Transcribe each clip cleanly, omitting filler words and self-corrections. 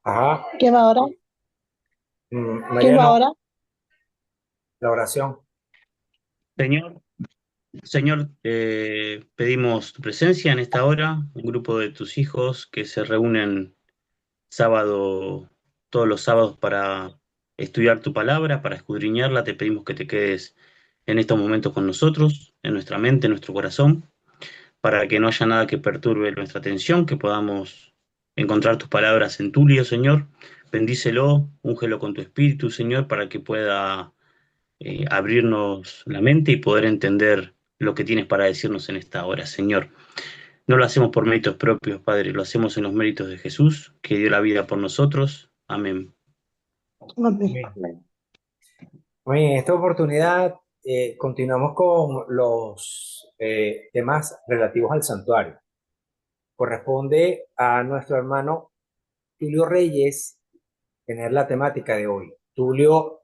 Ajá. ¿Quién va ahora? ¿Quién va Mariano, ahora? la oración. Señor, Señor, pedimos tu presencia en esta hora, un grupo de tus hijos que se reúnen sábado, todos los sábados para estudiar tu palabra, para escudriñarla. Te pedimos que te quedes en estos momentos con nosotros, en nuestra mente, en nuestro corazón, para que no haya nada que perturbe nuestra atención, que podamos encontrar tus palabras en tu lío, Señor. Bendícelo, úngelo con tu espíritu, Señor, para que pueda abrirnos la mente y poder entender lo que tienes para decirnos en esta hora, Señor. No lo hacemos por méritos propios, Padre, lo hacemos en los méritos de Jesús, que dio la vida por nosotros. Amén. Amén. Amén. Muy bien, en esta oportunidad continuamos con los temas relativos al santuario. Corresponde a nuestro hermano Tulio Reyes tener la temática de hoy. Tulio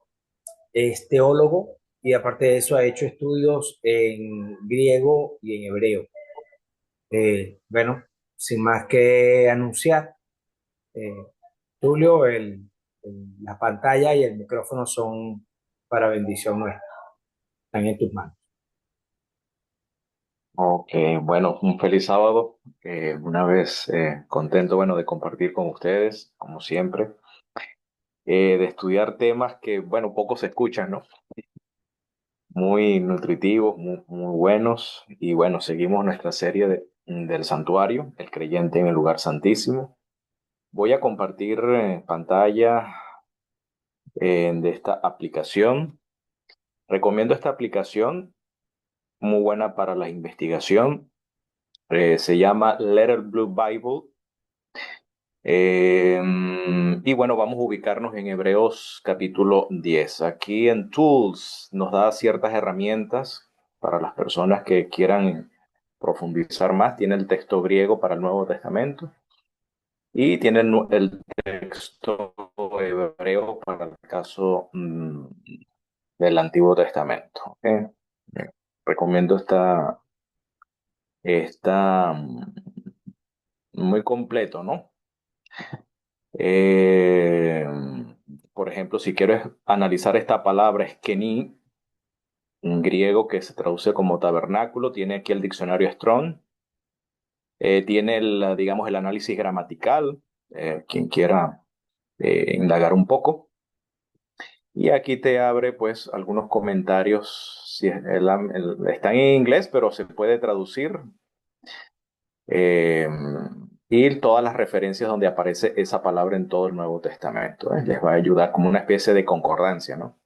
es teólogo y aparte de eso ha hecho estudios en griego y en hebreo. Bueno, sin más que anunciar, eh, Tulio, la pantalla y el micrófono son para bendición nuestra. Están en tus manos. Ok, bueno, un feliz sábado. Una vez contento, bueno, de compartir con ustedes, como siempre, de estudiar temas que, bueno, poco se escuchan, ¿no? Muy nutritivos, muy buenos. Y bueno, seguimos nuestra serie del santuario, el creyente en el lugar santísimo. Voy a compartir pantalla de esta aplicación. Recomiendo esta aplicación, muy buena para la investigación. Se llama Letter Blue Bible. Y bueno, vamos a ubicarnos en Hebreos capítulo 10. Aquí en Tools nos da ciertas herramientas para las personas que quieran profundizar más. Tiene el texto griego para el Nuevo Testamento y tiene el texto hebreo para el caso del Antiguo Testamento. ¿Ok? Recomiendo esta muy completo, ¿no? Eh, por ejemplo, si quieres analizar esta palabra esquení, en griego que se traduce como tabernáculo, tiene aquí el diccionario Strong, tiene digamos, el análisis gramatical, quien quiera indagar un poco. Y aquí te abre pues algunos comentarios, si están en inglés, pero se puede traducir. eh, y todas las referencias donde aparece esa palabra en todo el Nuevo Testamento. Les va a ayudar como una especie de concordancia, ¿no?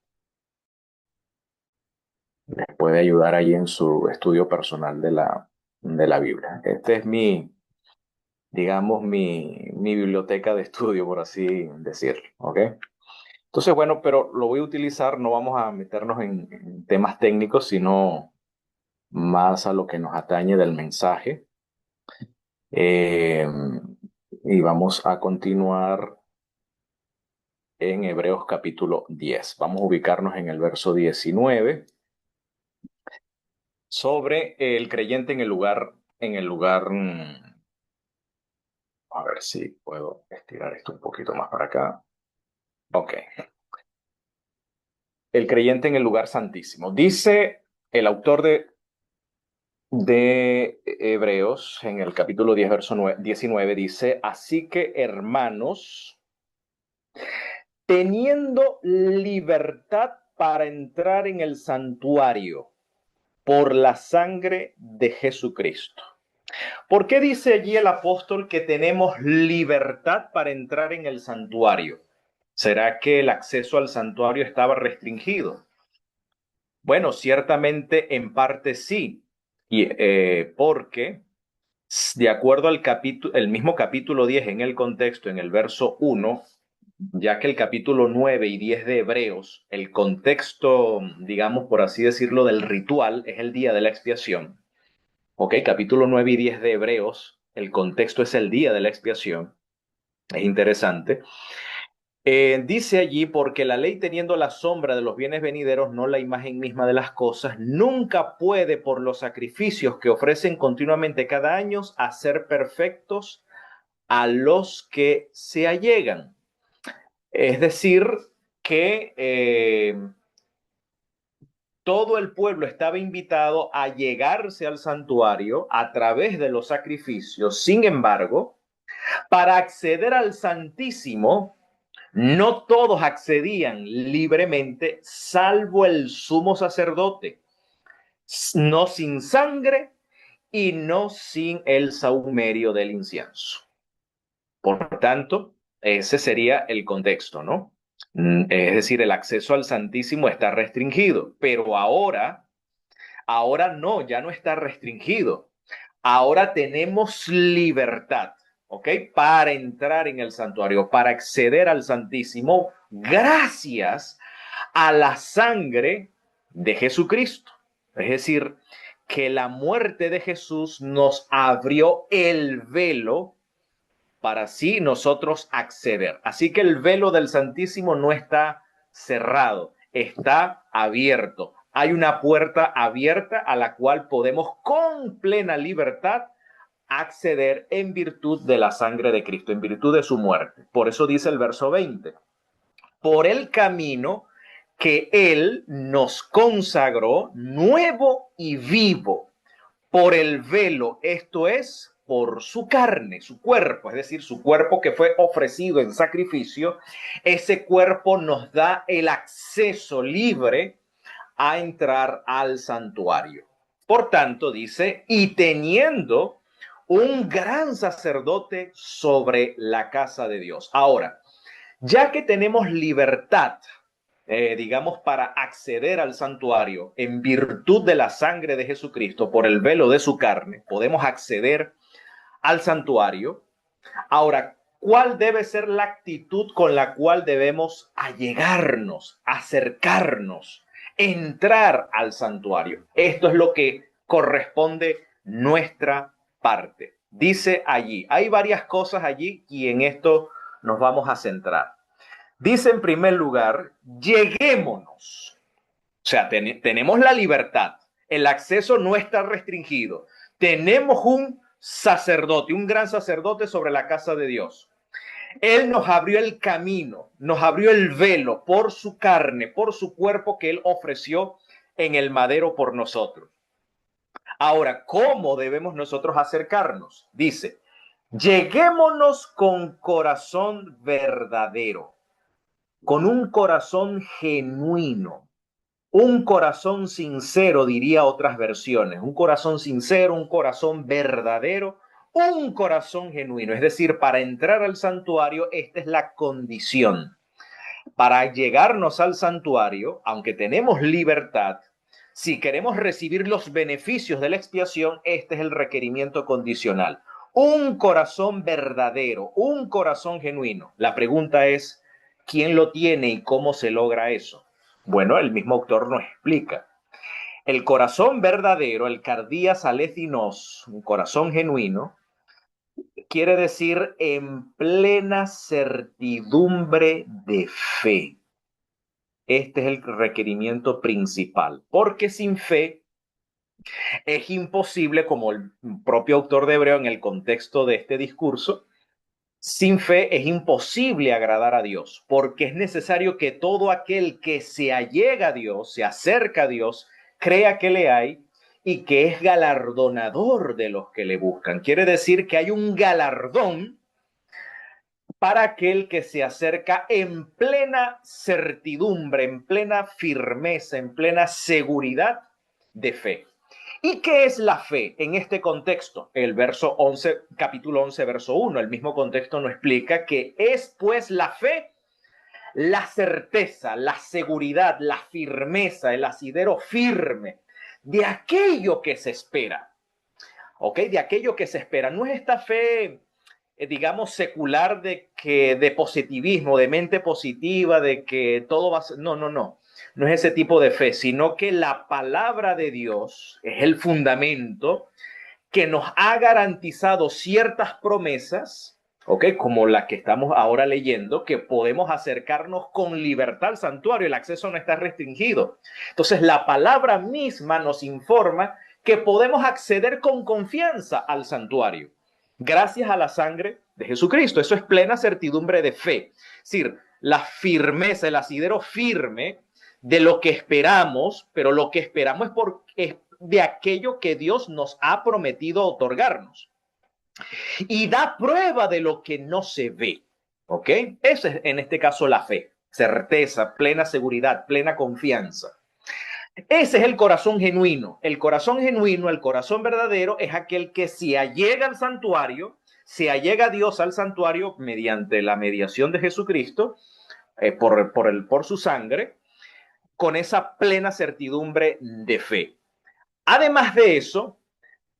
Les puede ayudar ahí en su estudio personal de la Biblia. Este es digamos, mi biblioteca de estudio, por así decirlo, ¿ok? Entonces, bueno, pero lo voy a utilizar, no vamos a meternos en temas técnicos, sino más a lo que nos atañe del mensaje. Eh, y vamos a continuar en Hebreos capítulo 10. Vamos a ubicarnos en el verso 19 sobre el creyente a ver si puedo estirar esto un poquito más para acá. Ok. El creyente en el lugar santísimo. Dice el autor de Hebreos en el capítulo 10, verso 19, dice, así que hermanos, teniendo libertad para entrar en el santuario por la sangre de Jesucristo. ¿Por qué dice allí el apóstol que tenemos libertad para entrar en el santuario? ¿Será que el acceso al santuario estaba restringido? Bueno, ciertamente en parte sí, porque de acuerdo al el mismo capítulo 10 en el contexto, en el verso 1, ya que el capítulo 9 y 10 de Hebreos, el contexto, digamos por así decirlo, del ritual es el día de la expiación. Ok, capítulo 9 y 10 de Hebreos, el contexto es el día de la expiación. Es interesante. Dice allí, porque la ley teniendo la sombra de los bienes venideros, no la imagen misma de las cosas, nunca puede por los sacrificios que ofrecen continuamente cada año hacer perfectos a los que se allegan. Es decir, que todo el pueblo estaba invitado a llegarse al santuario a través de los sacrificios. Sin embargo, para acceder al Santísimo, no todos accedían libremente, salvo el sumo sacerdote, no sin sangre y no sin el sahumerio del incienso. Por tanto, ese sería el contexto, ¿no? Es decir, el acceso al Santísimo está restringido, pero ahora no, ya no está restringido. Ahora tenemos libertad, ¿ok? Para entrar en el santuario, para acceder al Santísimo, gracias a la sangre de Jesucristo. Es decir, que la muerte de Jesús nos abrió el velo para así nosotros acceder. Así que el velo del Santísimo no está cerrado, está abierto. Hay una puerta abierta a la cual podemos con plena libertad acceder en virtud de la sangre de Cristo, en virtud de su muerte. Por eso dice el verso 20, por el camino que Él nos consagró nuevo y vivo, por el velo, esto es, por su carne, su cuerpo, es decir, su cuerpo que fue ofrecido en sacrificio, ese cuerpo nos da el acceso libre a entrar al santuario. Por tanto, dice, y teniendo un gran sacerdote sobre la casa de Dios. Ahora, ya que tenemos libertad, digamos, para acceder al santuario en virtud de la sangre de Jesucristo por el velo de su carne, podemos acceder al santuario. Ahora, ¿cuál debe ser la actitud con la cual debemos allegarnos, acercarnos, entrar al santuario? Esto es lo que corresponde nuestra parte. Dice allí, hay varias cosas allí y en esto nos vamos a centrar. Dice en primer lugar, lleguémonos. O sea, tenemos la libertad, el acceso no está restringido. Tenemos un sacerdote, un gran sacerdote sobre la casa de Dios. Él nos abrió el camino, nos abrió el velo por su carne, por su cuerpo que Él ofreció en el madero por nosotros. Ahora, ¿cómo debemos nosotros acercarnos? Dice, lleguémonos con corazón verdadero, con un corazón genuino. Un corazón sincero, diría otras versiones. Un corazón sincero, un corazón verdadero, un corazón genuino. Es decir, para entrar al santuario, esta es la condición. Para llegarnos al santuario, aunque tenemos libertad, si queremos recibir los beneficios de la expiación, este es el requerimiento condicional. Un corazón verdadero, un corazón genuino. La pregunta es, ¿quién lo tiene y cómo se logra eso? Bueno, el mismo autor nos explica. El corazón verdadero, el cardías alecinos, un corazón genuino, quiere decir en plena certidumbre de fe. Este es el requerimiento principal, porque sin fe es imposible, como el propio autor de Hebreo en el contexto de este discurso, sin fe es imposible agradar a Dios, porque es necesario que todo aquel que se allega a Dios, se acerca a Dios, crea que le hay y que es galardonador de los que le buscan. Quiere decir que hay un galardón para aquel que se acerca en plena certidumbre, en plena firmeza, en plena seguridad de fe. ¿Y qué es la fe en este contexto? El verso 11, capítulo 11, verso 1, el mismo contexto nos explica que es pues la fe la certeza, la seguridad, la firmeza, el asidero firme de aquello que se espera. ¿Ok? De aquello que se espera. No es esta fe, digamos, secular de positivismo, de mente positiva, de que todo va a ser... No, no, no. No es ese tipo de fe, sino que la palabra de Dios es el fundamento que nos ha garantizado ciertas promesas, ¿ok? Como la que estamos ahora leyendo, que podemos acercarnos con libertad al santuario, el acceso no está restringido. Entonces, la palabra misma nos informa que podemos acceder con confianza al santuario, gracias a la sangre de Jesucristo. Eso es plena certidumbre de fe. Es decir, la firmeza, el asidero firme de lo que esperamos, pero lo que esperamos es de aquello que Dios nos ha prometido otorgarnos. Y da prueba de lo que no se ve. ¿Ok? Esa es en este caso la fe. Certeza, plena seguridad, plena confianza. Ese es el corazón genuino. El corazón genuino, el corazón verdadero, es aquel que se allega al santuario, se allega a Dios al santuario mediante la mediación de Jesucristo, por su sangre, con esa plena certidumbre de fe. Además de eso,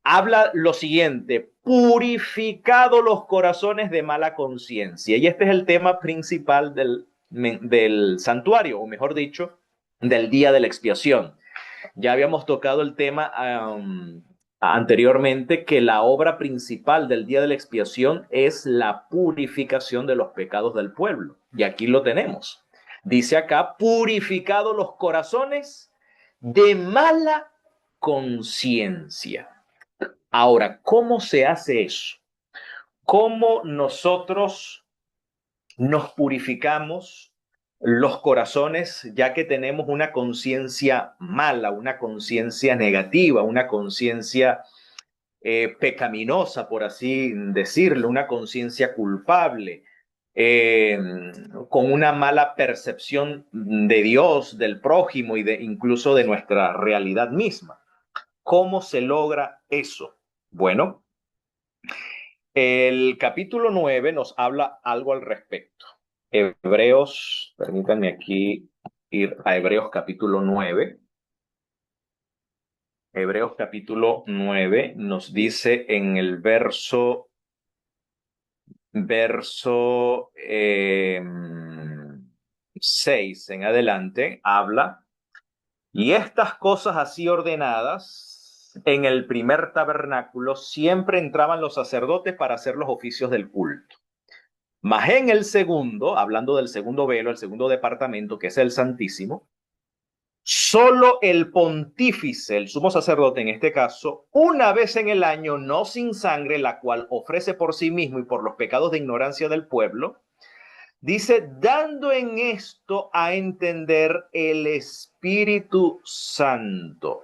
habla lo siguiente: purificado los corazones de mala conciencia. Y este es el tema principal del santuario, o mejor dicho, del día de la expiación. Ya habíamos tocado el tema anteriormente, que la obra principal del día de la expiación es la purificación de los pecados del pueblo. Y aquí lo tenemos. Dice acá: purificado los corazones de mala conciencia. Ahora, ¿cómo se hace eso? ¿Cómo nosotros nos purificamos los corazones, ya que tenemos una conciencia mala, una conciencia negativa, una conciencia pecaminosa, por así decirlo, una conciencia culpable, con una mala percepción de Dios, del prójimo y incluso de nuestra realidad misma? ¿Cómo se logra eso? Bueno, el capítulo 9 nos habla algo al respecto. Hebreos, permítanme aquí ir a Hebreos capítulo 9. Hebreos capítulo 9 nos dice en el verso 6 en adelante, habla: y estas cosas así ordenadas en el primer tabernáculo siempre entraban los sacerdotes para hacer los oficios del culto. Mas en el segundo, hablando del segundo velo, el segundo departamento, que es el Santísimo, solo el pontífice, el sumo sacerdote en este caso, una vez en el año, no sin sangre, la cual ofrece por sí mismo y por los pecados de ignorancia del pueblo, dice, dando en esto a entender el Espíritu Santo.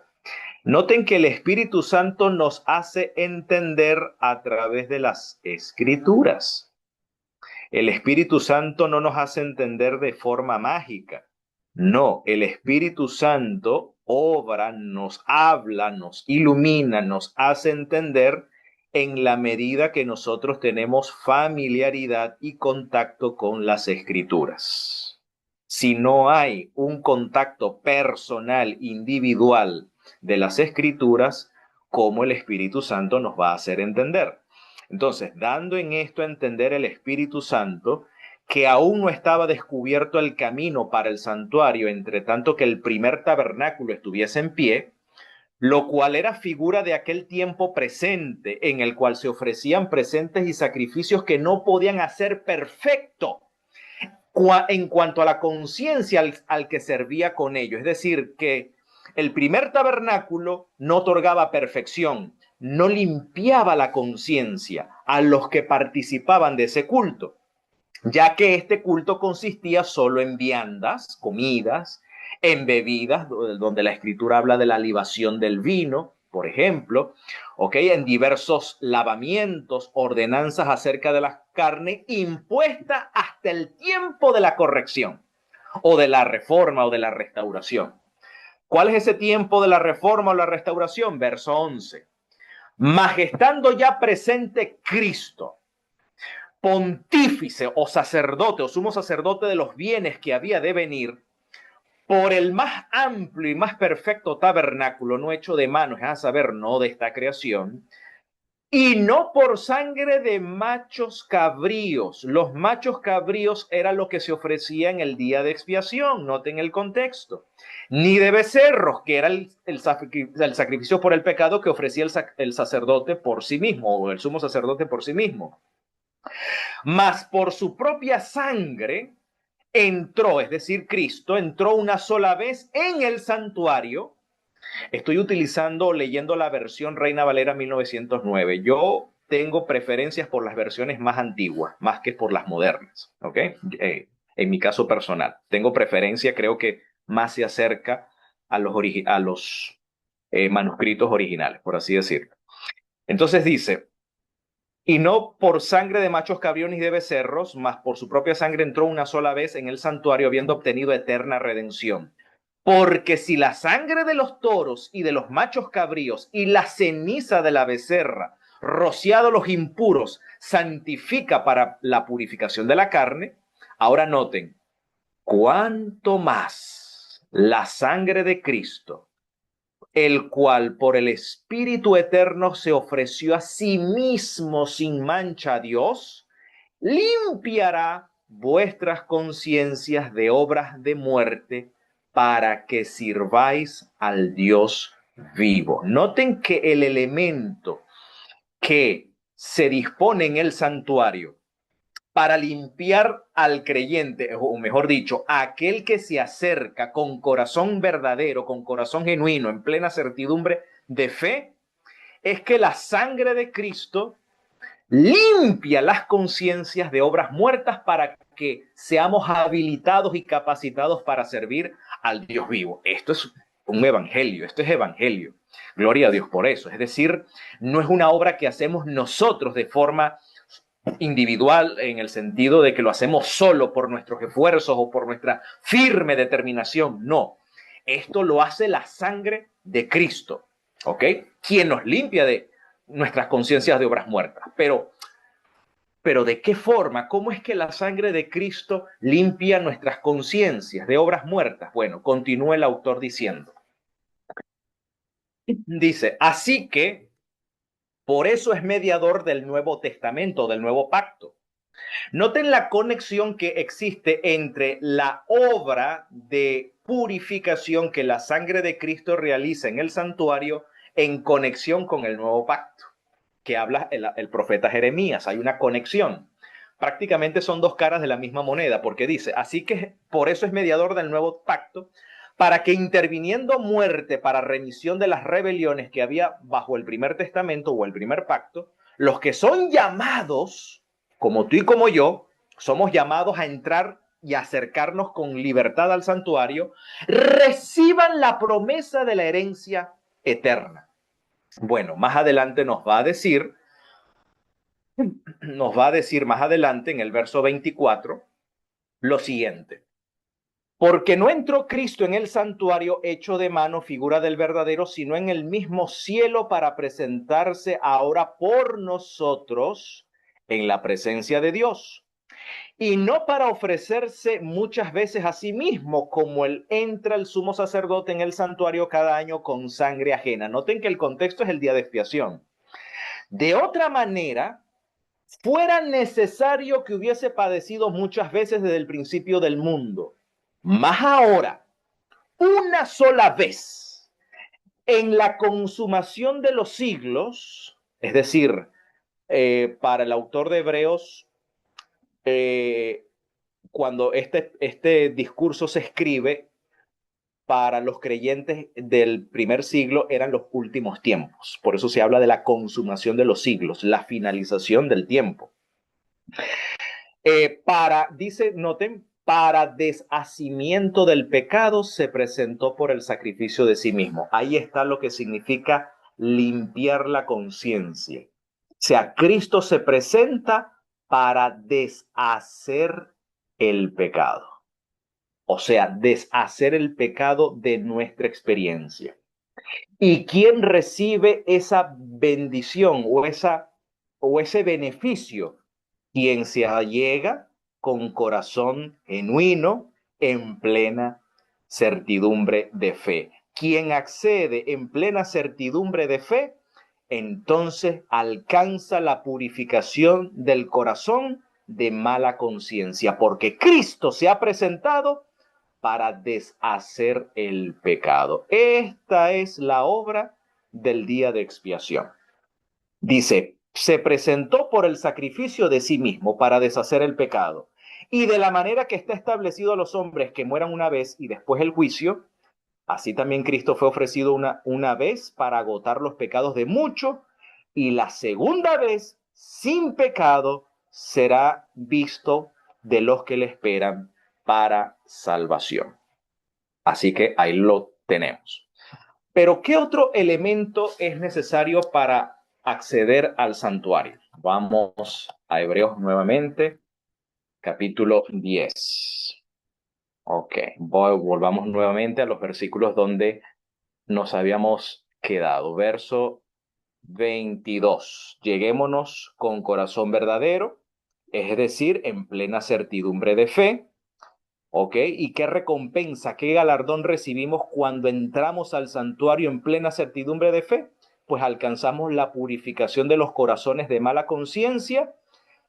Noten que el Espíritu Santo nos hace entender a través de las Escrituras. El Espíritu Santo no nos hace entender de forma mágica. No, el Espíritu Santo obra, nos habla, nos ilumina, nos hace entender en la medida que nosotros tenemos familiaridad y contacto con las Escrituras. Si no hay un contacto personal, individual de las Escrituras, ¿cómo el Espíritu Santo nos va a hacer entender? Entonces, dando en esto a entender el Espíritu Santo, que aún no estaba descubierto el camino para el santuario, entre tanto que el primer tabernáculo estuviese en pie, lo cual era figura de aquel tiempo presente, en el cual se ofrecían presentes y sacrificios que no podían hacer perfecto en cuanto a la conciencia al que servía con ello. Es decir, que el primer tabernáculo no otorgaba perfección, no limpiaba la conciencia a los que participaban de ese culto, ya que este culto consistía solo en viandas, comidas, en bebidas, donde la Escritura habla de la libación del vino, por ejemplo, en diversos lavamientos, ordenanzas acerca de la carne, impuesta hasta el tiempo de la corrección, o de la reforma, o de la restauración. ¿Cuál es ese tiempo de la reforma o la restauración? Verso 11. Mas estando ya presente Cristo, pontífice o sacerdote o sumo sacerdote de los bienes que había de venir, por el más amplio y más perfecto tabernáculo, no hecho de manos, es a saber, no de esta creación, y no por sangre de machos cabríos. Los machos cabríos era lo que se ofrecía en el día de expiación, noten el contexto, ni de becerros, que era el sacrificio por el pecado que ofrecía el sacerdote por sí mismo, o el sumo sacerdote por sí mismo. Mas por su propia sangre entró, es decir, Cristo entró una sola vez en el santuario. Estoy leyendo la versión Reina Valera 1909. Yo tengo preferencias por las versiones más antiguas, más que por las modernas, en mi caso personal. Tengo preferencia, creo que más se acerca a los manuscritos originales, por así decirlo. Entonces dice, y no por sangre de machos cabríos ni de becerros, mas por su propia sangre entró una sola vez en el santuario, habiendo obtenido eterna redención. Porque si la sangre de los toros y de los machos cabríos y la ceniza de la becerra, rociado los impuros, santifica para la purificación de la carne, ahora noten, cuánto más la sangre de Cristo, el cual por el Espíritu Eterno se ofreció a sí mismo sin mancha a Dios, limpiará vuestras conciencias de obras de muerte para que sirváis al Dios vivo. Noten que el elemento que se dispone en el santuario para limpiar al creyente, o mejor dicho, a aquel que se acerca con corazón verdadero, con corazón genuino, en plena certidumbre de fe, es que la sangre de Cristo limpia las conciencias de obras muertas para que seamos habilitados y capacitados para servir al Dios vivo. Esto es un evangelio, esto es evangelio. Gloria a Dios por eso. Es decir, no es una obra que hacemos nosotros de forma individual en el sentido de que lo hacemos solo por nuestros esfuerzos o por nuestra firme determinación. No, esto lo hace la sangre de Cristo, ¿ok? Quien nos limpia de nuestras conciencias de obras muertas. Pero ¿de qué forma? ¿Cómo es que la sangre de Cristo limpia nuestras conciencias de obras muertas? Bueno, continúa el autor diciendo. Dice, así que por eso es mediador del Nuevo Testamento, del Nuevo Pacto. Noten la conexión que existe entre la obra de purificación que la sangre de Cristo realiza en el santuario en conexión con el Nuevo Pacto, que habla el profeta Jeremías. Hay una conexión. Prácticamente son dos caras de la misma moneda, porque dice, así que por eso es mediador del Nuevo Pacto, para que interviniendo muerte para remisión de las rebeliones que había bajo el primer testamento o el primer pacto, los que son llamados, como tú y como yo, somos llamados a entrar y acercarnos con libertad al santuario, reciban la promesa de la herencia eterna. Bueno, más adelante nos va a decir más adelante en el verso 24 lo siguiente. Porque no entró Cristo en el santuario hecho de mano, figura del verdadero, sino en el mismo cielo para presentarse ahora por nosotros en la presencia de Dios. Y no para ofrecerse muchas veces a sí mismo, como él entra el sumo sacerdote en el santuario cada año con sangre ajena. Noten que el contexto es el día de expiación. De otra manera, fuera necesario que hubiese padecido muchas veces desde el principio del mundo. Más ahora, una sola vez, en la consumación de los siglos, es decir, para el autor de Hebreos, cuando este discurso se escribe, para los creyentes del primer siglo eran los últimos tiempos. Por eso se habla de la consumación de los siglos, la finalización del tiempo. Noten, para deshacimiento del pecado se presentó por el sacrificio de sí mismo. Ahí está lo que significa limpiar la conciencia. O sea, Cristo se presenta para deshacer el pecado. O sea, deshacer el pecado de nuestra experiencia. ¿Y quién recibe esa bendición o ese beneficio? Quien se allega con corazón genuino en plena certidumbre de fe. Quien accede en plena certidumbre de fe, entonces alcanza la purificación del corazón de mala conciencia, porque Cristo se ha presentado para deshacer el pecado. Esta es la obra del día de expiación. Dice, se presentó por el sacrificio de sí mismo para deshacer el pecado. Y de la manera que está establecido a los hombres que mueran una vez y después el juicio, así también Cristo fue ofrecido una vez para agotar los pecados de muchos, y la segunda vez, sin pecado, será visto de los que le esperan para salvación. Así que ahí lo tenemos. Pero ¿qué otro elemento es necesario para acceder al santuario? Vamos a Hebreos nuevamente, capítulo 10. Ok, volvamos nuevamente a los versículos donde nos habíamos quedado. Verso 22. Lleguémonos con corazón verdadero, es decir, en plena certidumbre de fe. ¿Ok? ¿Y qué recompensa, qué galardón recibimos cuando entramos al santuario en plena certidumbre de fe? Pues alcanzamos la purificación de los corazones de mala conciencia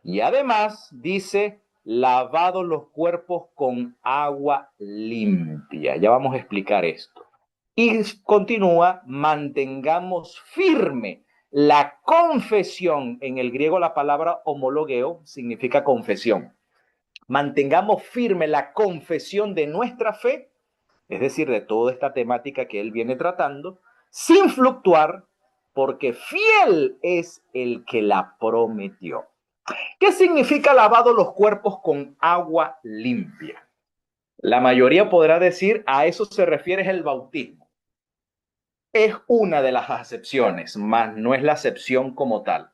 y además dice, lavados los cuerpos con agua limpia. Ya vamos a explicar esto. Y continúa, mantengamos firme la confesión. En el griego la palabra homologueo significa confesión. Mantengamos firme la confesión de nuestra fe, es decir, de toda esta temática que él viene tratando, sin fluctuar, porque fiel es el que la prometió. ¿Qué significa lavado los cuerpos con agua limpia? La mayoría podrá decir, a eso se refiere el bautismo. Es una de las acepciones, mas no es la acepción como tal.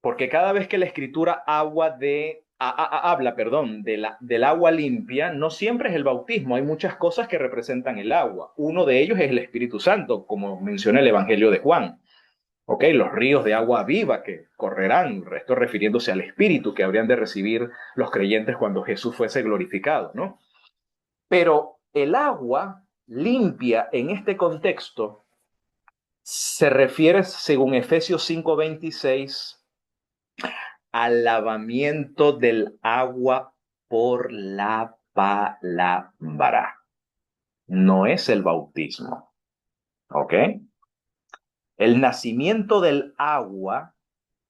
Porque cada vez que la escritura habla del agua limpia, no siempre es el bautismo. Hay muchas cosas que representan el agua. Uno de ellos es el Espíritu Santo, como menciona el Evangelio de Juan. ¿Ok? Los ríos de agua viva que correrán, esto refiriéndose al Espíritu que habrían de recibir los creyentes cuando Jesús fuese glorificado, ¿no? Pero el agua limpia en este contexto se refiere, según Efesios 5:26, al lavamiento del agua por la palabra. No es el bautismo. ¿Ok? El nacimiento del agua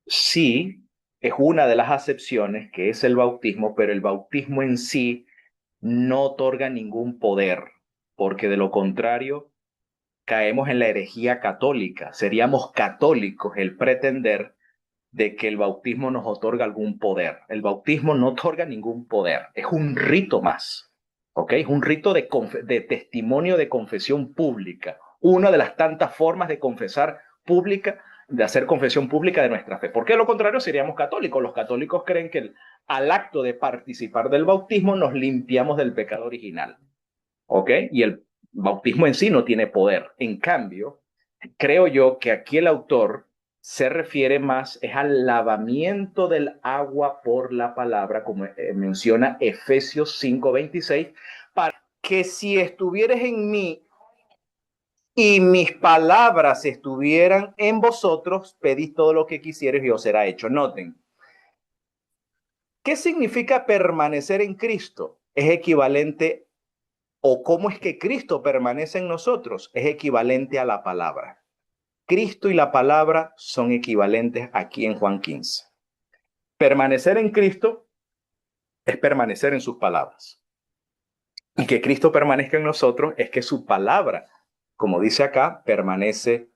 sí es una de las acepciones que es el bautismo, pero el bautismo en sí no otorga ningún poder, porque de lo contrario caemos en la herejía católica. Seríamos católicos el pretender de que el bautismo nos otorga algún poder. El bautismo no otorga ningún poder, es un rito más, ¿ok? Es un rito de testimonio de confesión pública, una de las tantas formas de confesar pública, de hacer confesión pública de nuestra fe. Porque de lo contrario seríamos católicos. Los católicos creen que al acto de participar del bautismo nos limpiamos del pecado original, ¿ok? Y el bautismo en sí no tiene poder. En cambio, creo yo que aquí el autor se refiere más es al lavamiento del agua por la palabra, como menciona Efesios 5:26, para que si estuvieres en mí y mis palabras estuvieran en vosotros, pedid todo lo que quisieres y os será hecho. Noten, ¿qué significa permanecer en Cristo? Es equivalente, o cómo es que Cristo permanece en nosotros, es equivalente a la palabra. Cristo y la palabra son equivalentes aquí en Juan 15. Permanecer en Cristo es permanecer en sus palabras. Y que Cristo permanezca en nosotros es que su palabra, como dice acá, permanece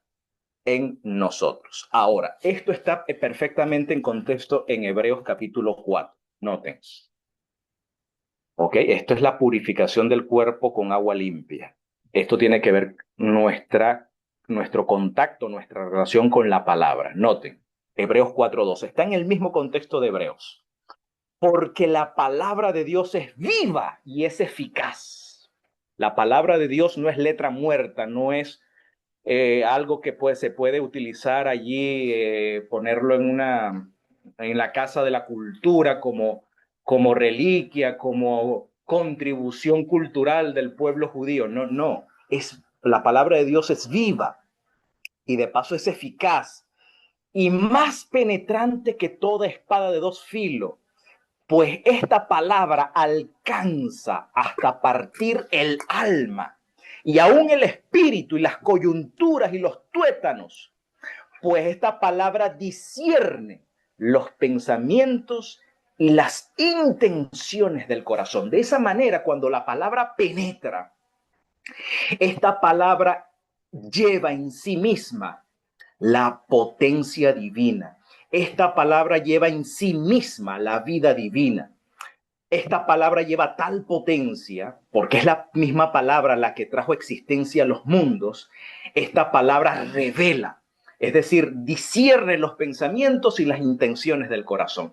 en nosotros. Ahora, esto está perfectamente en contexto en Hebreos capítulo 4. Noten. ¿Ok? Esto es la purificación del cuerpo con agua limpia. Esto tiene que ver nuestro contacto, nuestra relación con la palabra. Noten, Hebreos 4:12. Está en el mismo contexto de Hebreos. Porque la palabra de Dios es viva y es eficaz. La palabra de Dios no es letra muerta, no es algo que se puede utilizar allí, ponerlo en la casa de la cultura como reliquia, como contribución cultural del pueblo judío. No, no. La palabra de Dios es viva y de paso es eficaz y más penetrante que toda espada de dos filos. Pues esta palabra alcanza hasta partir el alma y aún el espíritu y las coyunturas y los tuétanos. Pues esta palabra discierne los pensamientos y las intenciones del corazón. De esa manera, cuando la palabra penetra, esta palabra lleva en sí misma la potencia divina. Esta palabra lleva en sí misma la vida divina. esta palabra lleva tal potencia, porque es la misma palabra la que trajo existencia a los mundos, esta palabra revela, es decir, discierne los pensamientos y las intenciones del corazón.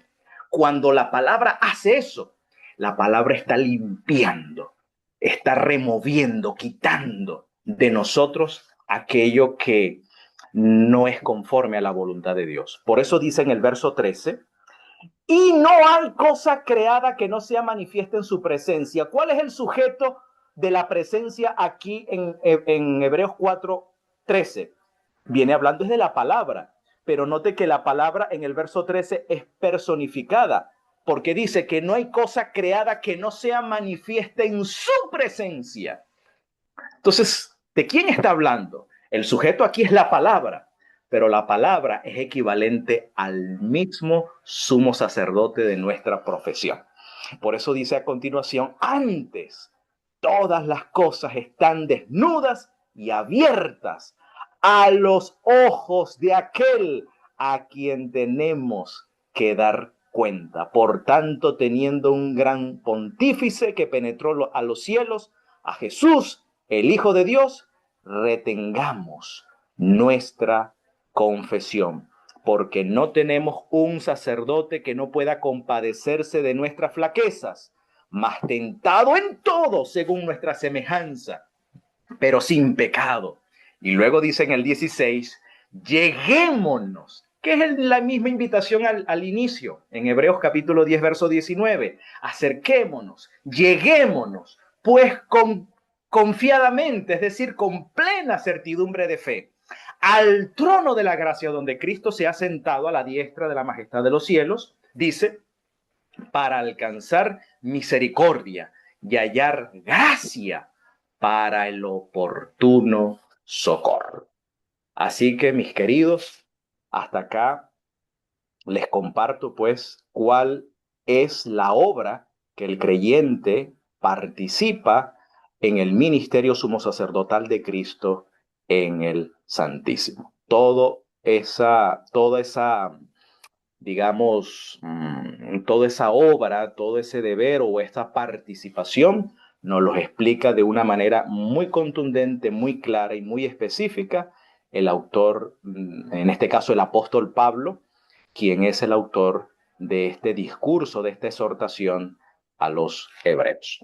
Cuando la palabra hace eso, la palabra está limpiando, está removiendo, quitando de nosotros aquello que no es conforme a la voluntad de Dios. Por eso dice en el verso 13, y no hay cosa creada que no sea manifiesta en su presencia. ¿Cuál es el sujeto de la presencia aquí en Hebreos 4:13? Viene hablando desde la palabra, pero note que la palabra en el verso 13 es personificada, porque dice que no hay cosa creada que no sea manifiesta en su presencia. Entonces, ¿de quién está hablando? El sujeto aquí es la palabra, pero la palabra es equivalente al mismo sumo sacerdote de nuestra profesión. Por eso dice a continuación, antes todas las cosas están desnudas y abiertas a los ojos de aquel a quien tenemos que dar cuenta. Por tanto, teniendo un gran pontífice que penetró a los cielos, a Jesús, el Hijo de Dios, retengamos nuestra confesión, porque no tenemos un sacerdote que no pueda compadecerse de nuestras flaquezas, mas tentado en todo según nuestra semejanza, pero sin pecado. Y luego dice en el 16, lleguémonos, que es la misma invitación al inicio, en Hebreos capítulo 10, verso 19, acerquémonos, lleguémonos, pues confiadamente, es decir, con plena certidumbre de fe, al trono de la gracia donde Cristo se ha sentado a la diestra de la majestad de los cielos, dice, para alcanzar misericordia y hallar gracia para el oportuno socorro. Así que, mis queridos, hasta acá les comparto pues cuál es la obra que el creyente participa en el ministerio sumo sacerdotal de Cristo en el Santísimo. Toda esa digamos, toda esa obra, todo ese deber o esta participación nos los explica de una manera muy contundente, muy clara y muy específica el autor, en este caso el apóstol Pablo, quien es el autor de este discurso, de esta exhortación a los hebreos.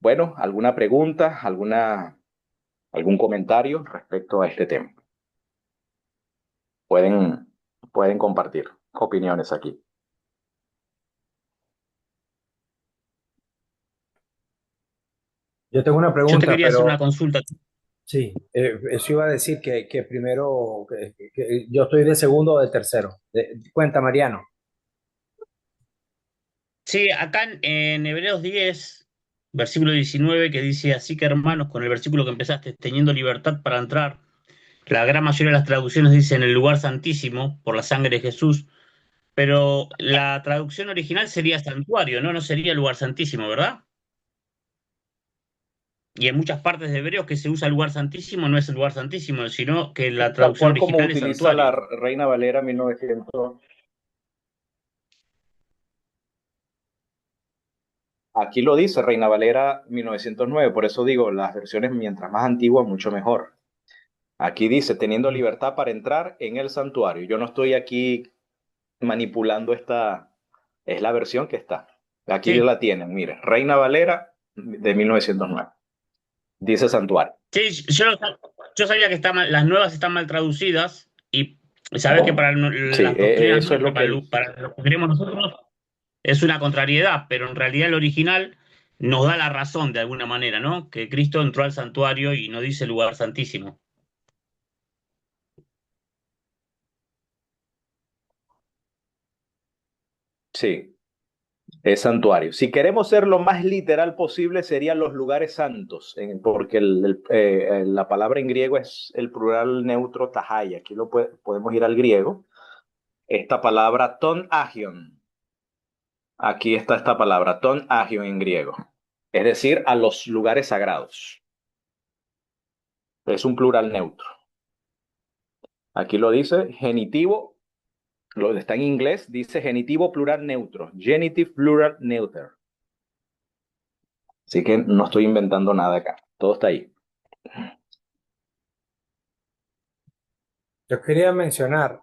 Bueno, ¿alguna pregunta, algún comentario respecto a este tema? Pueden compartir opiniones aquí. Yo tengo una Yo te pregunta, quería hacer una pero consulta. sí, eso iba a decir que primero, que yo estoy de segundo o de tercero. Cuenta, Mariano. Sí, acá en Hebreos 10, versículo 19, que dice, así que hermanos, con el versículo que empezaste, teniendo libertad para entrar, la gran mayoría de las traducciones dicen el lugar santísimo por la sangre de Jesús, pero la traducción original sería santuario, ¿no? No sería lugar santísimo, ¿verdad? Y en muchas partes de Hebreos que se usa lugar santísimo no es el lugar santísimo, sino que la Tal traducción cual como original es utiliza la santuario. Reina Valera 1900. Aquí lo dice Reina Valera 1909, por eso digo, las versiones mientras más antiguas, mucho mejor. Aquí dice, teniendo libertad para entrar en el santuario. Yo no estoy aquí manipulando es la versión que está. Aquí Sí, la tienen, mire, Reina Valera de 1909. Dice santuario. sí, yo sabía que las nuevas están mal traducidas y sabes que para Sí, las doctrinas eso es nuestras, lo que para lo que creemos nosotros, es una contrariedad, pero en realidad el original nos da la razón de alguna manera, ¿no? Que Cristo entró al santuario y no dice lugar santísimo. sí. Es santuario. Si queremos ser lo más literal posible, serían los lugares santos, porque la palabra en griego es el plural neutro tahai. Aquí podemos ir al griego. Esta palabra ton agion. Aquí está esta palabra ton agion en griego. Es decir, a los lugares sagrados. Es un plural neutro. Aquí lo dice genitivo, lo está en inglés, dice genitivo plural neutro. Genitive plural neuter. Así que no estoy inventando nada acá. Todo está ahí. Yo quería mencionar,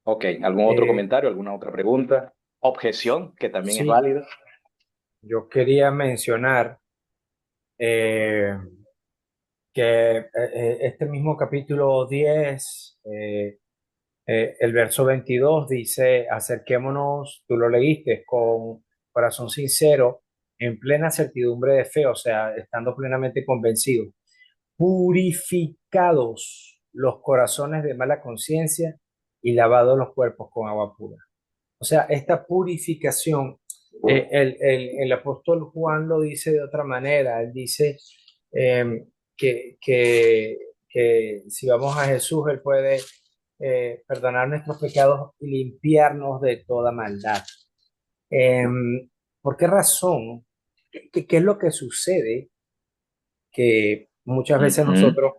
Ok, ¿algún otro eh, comentario, alguna otra pregunta? Objeción, que también es sí, válida. yo quería mencionar eh, que este mismo capítulo 10, el verso 22 dice, acerquémonos, tú lo leíste, con corazón sincero, en plena certidumbre de fe, o sea, estando plenamente convencidos, purificados los corazones de mala conciencia y lavados los cuerpos con agua pura. O sea, esta purificación, el apóstol Juan lo dice de otra manera. Él dice eh, que si vamos a Jesús, Él puede perdonar nuestros pecados y limpiarnos de toda maldad. Eh, ¿Por qué razón? ¿Qué es lo que sucede? Que muchas veces Ujú. nosotros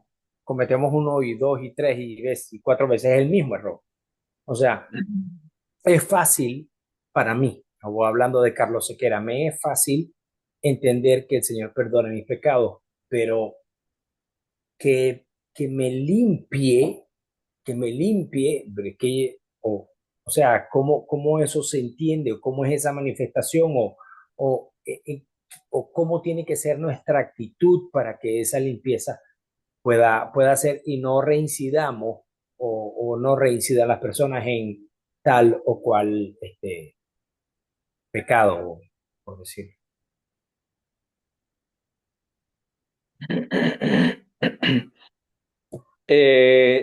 cometemos uno y dos y tres y cuatro veces el mismo error. O sea, es fácil para mí, o hablando de Carlos Sequera, me es fácil entender que el Señor perdone mis pecados, pero que me limpie, o sea, cómo eso se entiende, o cómo es esa manifestación, o, eh, eh, o cómo tiene que ser nuestra actitud para que esa limpieza pueda ser y no reincidamos o no reincidan las personas en tal o cual pecado, por decir.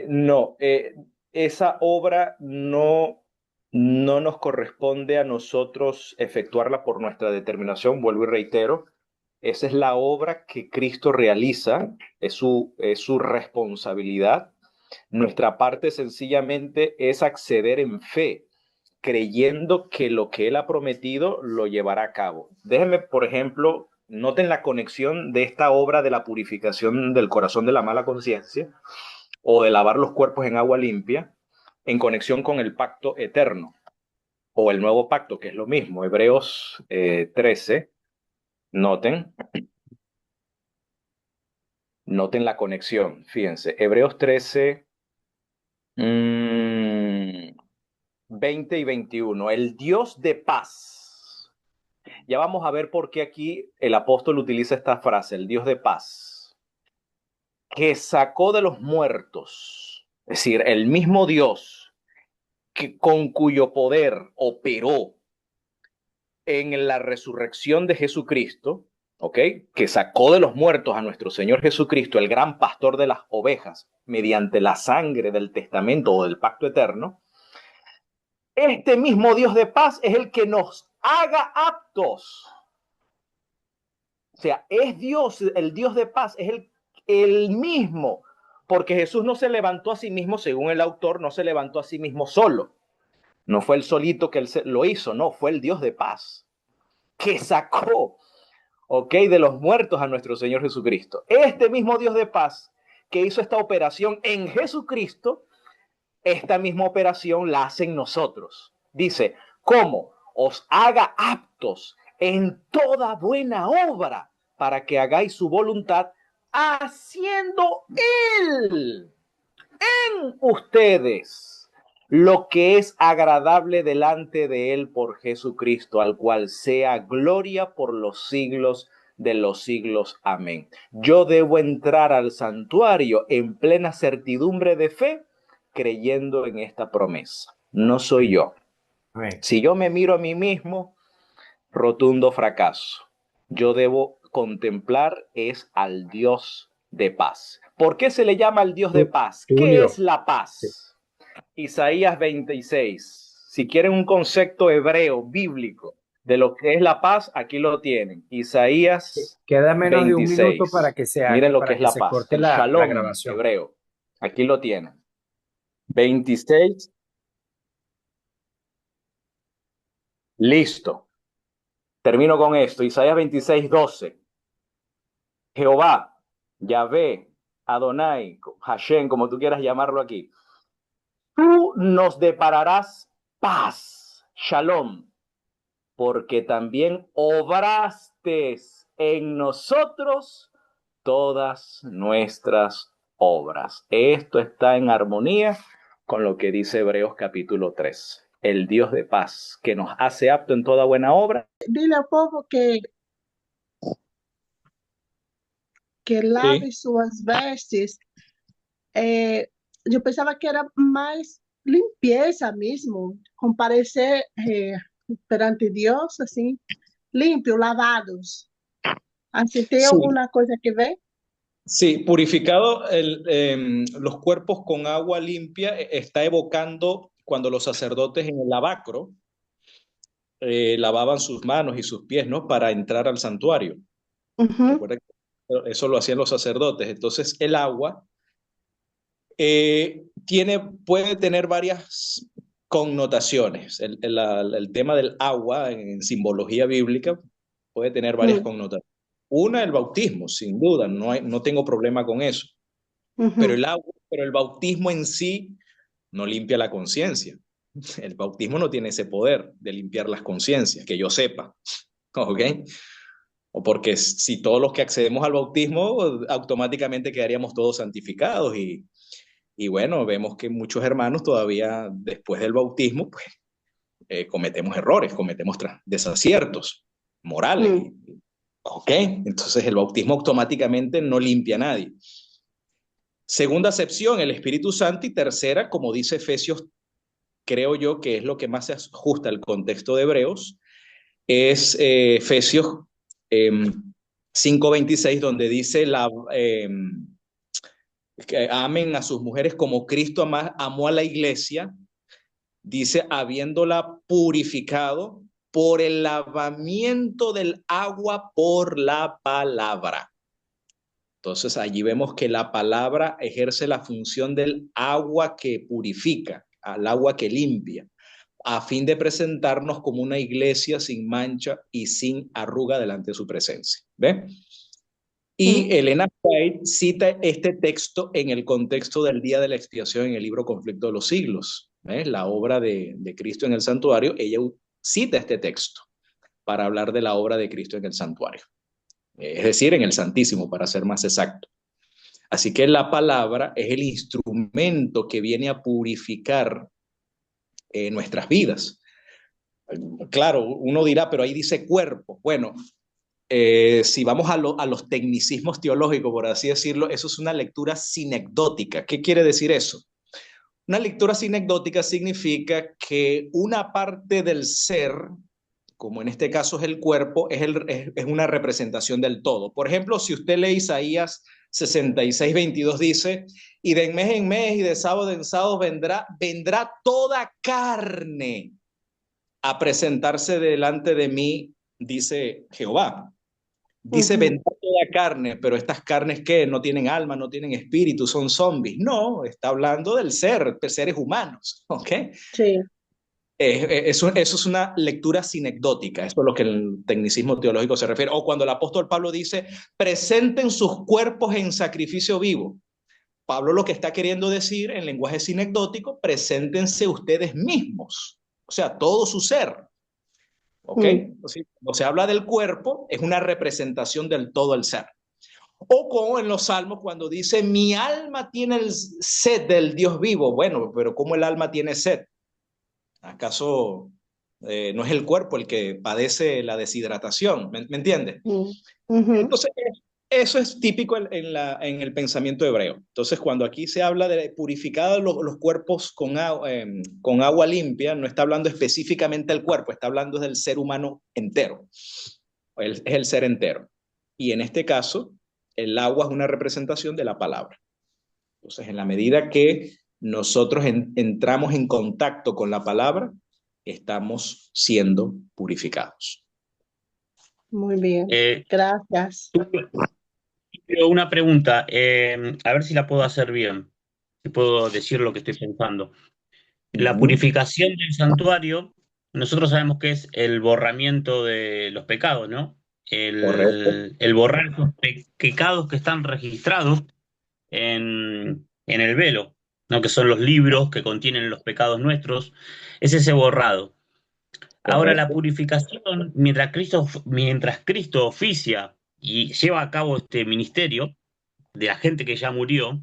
No, esa obra no nos corresponde a nosotros efectuarla por nuestra determinación, vuelvo y reitero. Esa es la obra que Cristo realiza, es su responsabilidad. Nuestra parte sencillamente es acceder en fe, creyendo que lo que Él ha prometido lo llevará a cabo. Déjenme, por ejemplo, noten la conexión de esta obra de la purificación del corazón de la mala conciencia o de lavar los cuerpos en agua limpia en conexión con el pacto eterno o el nuevo pacto, que es lo mismo. Hebreos 13, noten, noten la conexión, fíjense, Hebreos 13, 20 y 21, el Dios de paz. Ya vamos a ver por qué aquí el apóstol utiliza esta frase, el Dios de paz, que sacó de los muertos, es decir, el mismo Dios con cuyo poder operó en la resurrección de Jesucristo, ¿ok? Que sacó de los muertos a nuestro Señor Jesucristo, el gran pastor de las ovejas, mediante la sangre del testamento o del pacto eterno. Este mismo Dios de paz es el que nos haga aptos. O sea, es Dios, el Dios de paz, es el mismo, porque Jesús no se levantó a sí mismo, según el autor, no se levantó a sí mismo solo. No fue él solito que él lo hizo, no, fue el Dios de paz que sacó, ¿ok?, de los muertos a nuestro Señor Jesucristo. Este mismo Dios de paz que hizo esta operación en Jesucristo, esta misma operación la hace en nosotros. Dice, ¿cómo? Os haga aptos en toda buena obra para que hagáis su voluntad, haciendo Él en ustedes lo que es agradable delante de Él por Jesucristo, al cual sea gloria por los siglos de los siglos. Amén. Yo debo entrar al santuario en plena certidumbre de fe, creyendo en esta promesa. No soy yo. Amén. Si yo me miro a mí mismo, rotundo fracaso. Yo debo contemplar es al Dios de paz. ¿Por qué se le llama al Dios de paz? ¿Qué es Tulio, la paz? Isaías 26. Si quieren un concepto hebreo, bíblico, de lo que es la paz, aquí lo tienen. Isaías queda menos de un minuto 26. Miren lo que para es que la se paz. corte El la shalom grabación. hebreo. Aquí lo tienen. 26. Listo. Termino con esto. Isaías 26, 12. Jehová, Yahvé, Adonai, Hashem, como tú quieras llamarlo aquí. Tú nos depararás paz, shalom, porque también obraste en nosotros todas nuestras obras. Esto está en armonía con lo que dice Hebreos capítulo 3. El Dios de paz, que nos hace apto en toda buena obra. Dile al pueblo que lave Sí, sus vestes. Eh, yo pensaba que era más limpieza mismo, comparecer perante Dios así, limpio, lavados. Así tiene sí, una cosa que ver. sí, purificado los cuerpos con agua limpia está evocando cuando los sacerdotes en el lavacro lavaban sus manos y sus pies, ¿no? Para entrar al santuario. Ujú, Recuerda que eso lo hacían los sacerdotes. Entonces el agua puede tener varias connotaciones. El tema del agua en simbología bíblica puede tener varias ujú, connotaciones. Una, el bautismo, sin duda, no tengo problema con eso. Pero ujú, pero el bautismo en sí no limpia la conciencia. El bautismo no tiene ese poder de limpiar las conciencias, que yo sepa. ¿Ok? O porque si todos los que accedemos al bautismo, automáticamente quedaríamos todos santificados y bueno, vemos que muchos hermanos todavía después del bautismo, pues cometemos errores, cometemos desaciertos morales. ujú. Ok, entonces el bautismo automáticamente no limpia a nadie. Segunda acepción, el Espíritu Santo. Y tercera, como dice Efesios, creo yo que es lo que más se ajusta al contexto de Hebreos, es Efesios eh, 5:26, donde dice que amen a sus mujeres como Cristo amó a la iglesia, dice, habiéndola purificado por el lavamiento del agua por la palabra. Entonces allí vemos que la palabra ejerce la función del agua que purifica, al agua que limpia, a fin de presentarnos como una iglesia sin mancha y sin arruga delante de su presencia. ¿Ve? Y Mm, Elena White cita este texto en el contexto del Día de la Expiación en el libro Conflicto de los Siglos, la obra de Cristo en el santuario. Ella cita este texto para hablar de la obra de Cristo en el santuario, es decir, en el Santísimo, para ser más exacto. Así que la palabra es el instrumento que viene a purificar nuestras vidas. Claro, uno dirá, pero ahí dice cuerpo. Bueno, si vamos a los tecnicismos teológicos, por así decirlo, eso es una lectura sinecdótica. ¿Qué quiere decir eso? Una lectura sinecdótica significa que una parte del ser, como en este caso es el cuerpo, es una representación del todo. Por ejemplo, si usted lee Isaías 66:22, dice, y de mes en mes y de sábado en sábado vendrá toda carne a presentarse delante de mí, dice Jehová. Dice ujú. vendrá toda carne, pero estas carnes que no tienen alma, no tienen espíritu, son zombies. No, está hablando del ser, de seres humanos. ¿Ok? Sí. Eso es una lectura sinecdótica, eso es lo que el tecnicismo teológico se refiere. O cuando el apóstol Pablo dice, presenten sus cuerpos en sacrificio vivo. Pablo lo que está queriendo decir en lenguaje sinecdótico, preséntense ustedes mismos, o sea, todo su ser. ¿Ok? Mm, Cuando se habla del cuerpo, es una representación del todo el ser. O como en los salmos cuando dice, mi alma tiene el sed del Dios vivo. Bueno, pero ¿cómo el alma tiene sed? ¿Acaso no es el cuerpo el que padece la deshidratación? ¿Me entiendes? mm, ujú. Entonces, eso es típico en el pensamiento hebreo. Entonces, cuando aquí se habla de purificar los cuerpos con agua limpia, no está hablando específicamente del cuerpo, está hablando del ser humano entero. Es el ser entero. Y en este caso, el agua es una representación de la palabra. Entonces, en la medida que nosotros entramos en contacto con la palabra, estamos siendo purificados. Muy bien. Eh, Gracias. pero una pregunta, a ver si la puedo hacer bien, si puedo decir lo que estoy pensando. La Ujú. purificación del santuario, nosotros sabemos que es el borramiento de los pecados, ¿no? Correcto. El borrar esos pecados que están registrados en el velo, ¿no? Que son los libros que contienen los pecados nuestros, es ese borrado. Ahora la Correcto. purificación, mientras Cristo oficia y lleva a cabo este ministerio de la gente que ya murió,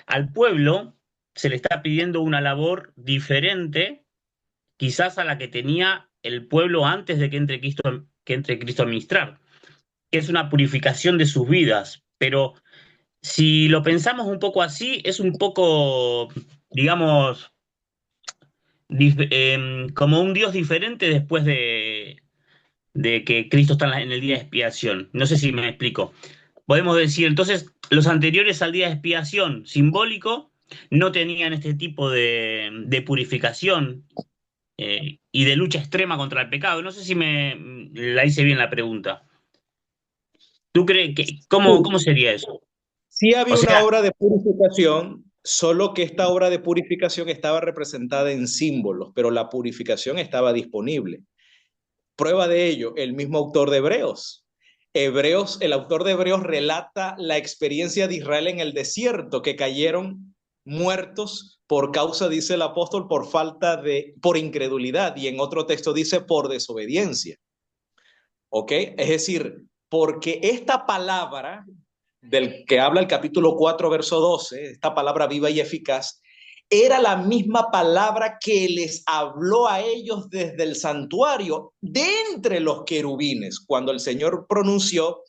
al pueblo se le está pidiendo una labor diferente, quizás a la que tenía el pueblo antes de que entre Cristo a ministrar, que es una purificación de sus vidas. Pero si lo pensamos un poco así, es un poco, digamos, como un Dios diferente después de que Cristo está en el día de expiación. No sé si me explico. Podemos decir, entonces, los anteriores al día de expiación simbólico no tenían este tipo de purificación y de lucha extrema contra el pecado. No sé si la hice bien la pregunta. ¿Tú crees que, cómo sería eso? Sí O había una sea, obra de purificación, solo que esta obra de purificación estaba representada en símbolos, pero la purificación estaba disponible. Prueba de ello, el mismo autor de Hebreos. El autor de Hebreos relata la experiencia de Israel en el desierto, que cayeron muertos por causa, dice el apóstol, por incredulidad, y en otro texto dice por desobediencia. ¿Ok? Es decir, porque esta palabra del que habla el capítulo 4, verso 12, esta palabra viva y eficaz, era la misma palabra que les habló a ellos desde el santuario, de entre los querubines, cuando el Señor pronunció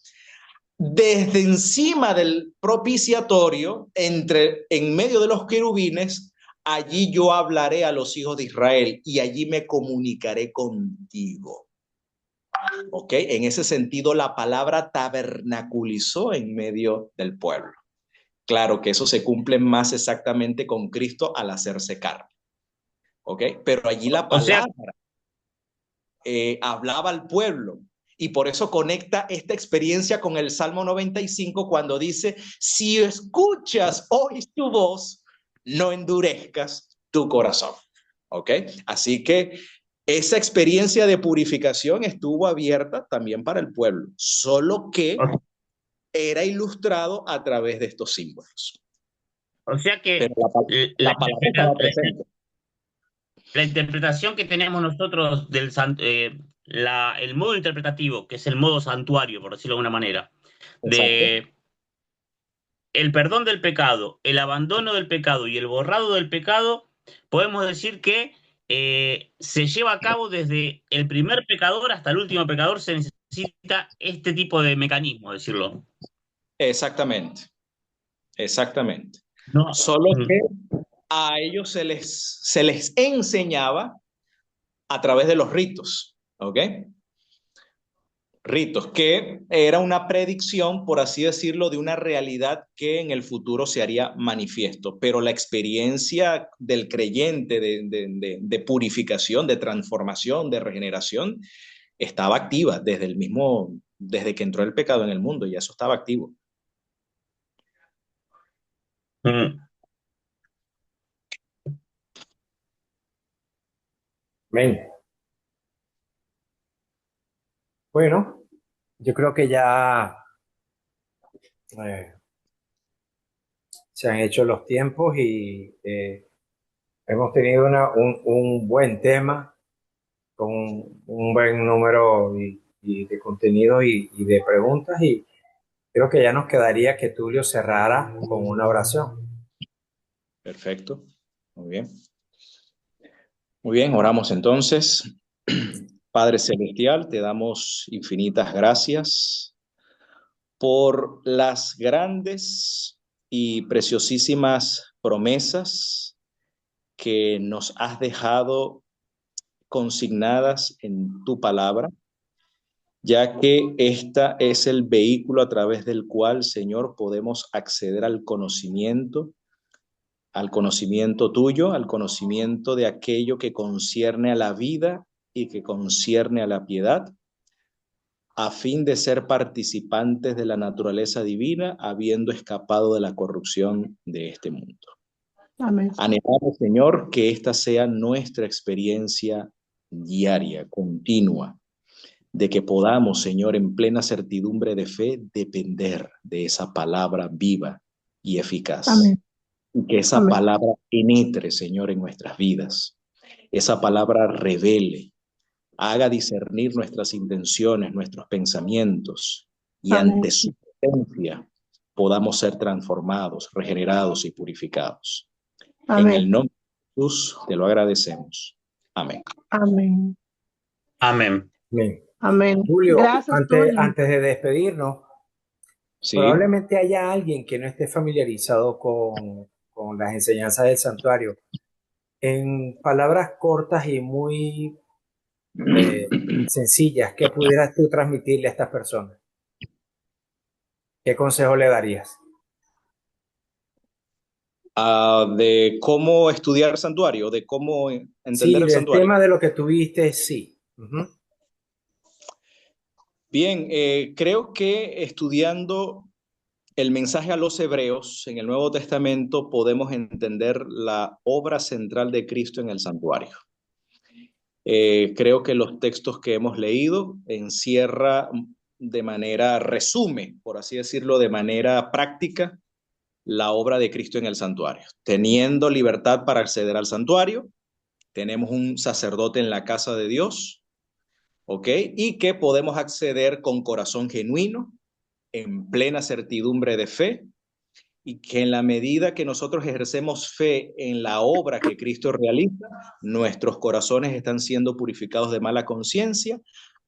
desde encima del propiciatorio, en medio de los querubines, allí yo hablaré a los hijos de Israel y allí me comunicaré contigo. ¿Ok? En ese sentido, la palabra tabernaculizó en medio del pueblo. Claro que eso se cumple más exactamente con Cristo al hacerse carne. ¿Ok? Pero allí la o sea, palabra hablaba al pueblo. Y por eso conecta esta experiencia con el Salmo 95 cuando dice, si escuchas, oís tu voz, no endurezcas tu corazón. ¿Ok? Así que esa experiencia de purificación estuvo abierta también para el pueblo, solo que era ilustrado a través de estos símbolos. o sea Pero que la palabra estaba presente. la interpretación que tenemos nosotros el modo interpretativo, que es el modo santuario, por decirlo de alguna manera, Exacto. de el perdón del pecado, el abandono del pecado y el borrado del pecado, podemos decir que se lleva a cabo desde el primer pecador hasta el último pecador, se necesita este tipo de mecanismo, decirlo. Exactamente. Exactamente. No. Solo que a ellos se les enseñaba a través de los ritos, ¿ok? Ritos, que era una predicción, por así decirlo, de una realidad que en el futuro se haría manifiesto, pero la experiencia del creyente de purificación, de transformación, de regeneración, estaba activa desde que entró el pecado en el mundo, y eso estaba activo. Amén. Bueno, yo creo que ya eh, se han hecho los tiempos y hemos tenido un buen tema con un buen número y de contenido y de preguntas y creo que ya nos quedaría que Tulio cerrara con una oración. Perfecto. Muy bien. Muy bien, oramos entonces. Padre Celestial, te damos infinitas gracias por las grandes y preciosísimas promesas que nos has dejado consignadas en tu palabra, ya que esta es el vehículo a través del cual, Señor, podemos acceder al conocimiento tuyo, al conocimiento de aquello que concierne a la vida y que concierne a la piedad, a fin de ser participantes de la naturaleza divina, habiendo escapado de la corrupción de este mundo. Amén. Anhelamos, Señor, que esta sea nuestra experiencia diaria, continua, de que podamos, Señor, en plena certidumbre de fe, depender de esa palabra viva y eficaz. Amén. Y que esa palabra penetre, Señor, en nuestras vidas. Esa palabra revele haga discernir nuestras intenciones, nuestros pensamientos, y Amén. ante su presencia podamos ser transformados, regenerados y purificados. En Amén. el nombre de Jesús te lo agradecemos. Amén. Amén. Amén. Bien. Amén. Julio, Gracias, Tony. antes de despedirnos, Sí. probablemente haya alguien que no esté familiarizado con las enseñanzas del santuario. En palabras cortas y muy sencillas, ¿qué pudieras tú transmitirle a estas personas? ¿Qué consejo le darías? De cómo estudiar santuario, de cómo entender Sí, el del santuario. tema de lo que tuviste, sí. Bien, creo que estudiando el mensaje a los hebreos en el Nuevo Testamento podemos entender la obra central de Cristo en el santuario. Creo que los textos que hemos leído encierra resume, por así decirlo, de manera práctica, la obra de Cristo en el santuario. Teniendo libertad para acceder al santuario, tenemos un sacerdote en la casa de Dios, ¿ok? Y que podemos acceder con corazón genuino, en plena certidumbre de fe, y que en la medida que nosotros ejercemos fe en la obra que Cristo realiza, nuestros corazones están siendo purificados de mala conciencia,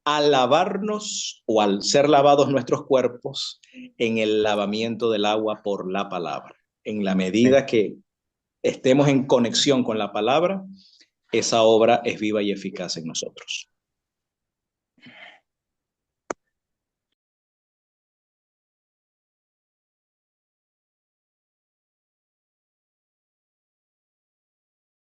al lavarnos o al ser lavados nuestros cuerpos en el lavamiento del agua por la palabra. En la medida que estemos en conexión con la palabra, esa obra es viva y eficaz en nosotros.